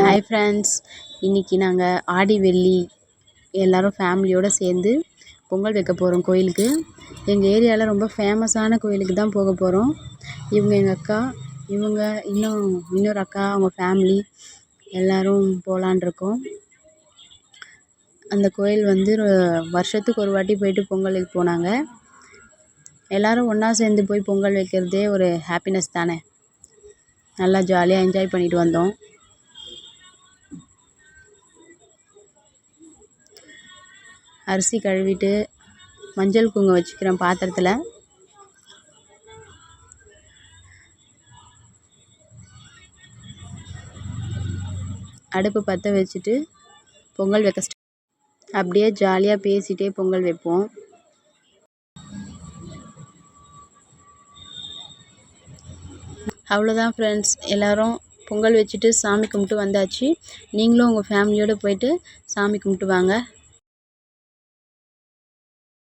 Hi friends, இன்றைக்கி நாங்கள் ஆடி வெள்ளி எல்லோரும் ஃபேமிலியோடு சேர்ந்து பொங்கல் வைக்க போகிறோம் கோயிலுக்கு. எங்கள் ஏரியாவில் ரொம்ப ஃபேமஸான கோயிலுக்கு தான் போக போகிறோம். இவங்க எங்கள் அக்கா, இவங்க இன்னொரு அக்கா, அவங்க ஃபேமிலி எல்லோரும் போகலான் இருக்கோம். அந்த கோயில் வந்து வருஷத்துக்கு ஒரு வாட்டி போயிட்டு பொங்கல் வைக்க போனாங்க. எல்லோரும் ஒன்றா சேர்ந்து போய் பொங்கல் வைக்கிறதே ஒரு ஹாப்பினஸ் தானே. நல்லா ஜாலியாக என்ஜாய் பண்ணிட்டு வந்தோம். அரிசி கழுவிட்டு மஞ்சள் குங்குமம் வச்சுக்கிறேன் பாத்திரத்தில். அடுப்பு பற்ற வச்சுட்டு பொங்கல் வைக்க அப்படியே ஜாலியாக பேசிகிட்டே பொங்கல் வைப்போம். அவ்வளோதான் ஃப்ரெண்ட்ஸ், எல்லோரும் பொங்கல் வச்சுட்டு சாமி கும்பிட்டு வந்தாச்சு. நீங்களும் உங்கள் ஃபேமிலியோடு போயிட்டு சாமி கும்பிட்டு வாங்க.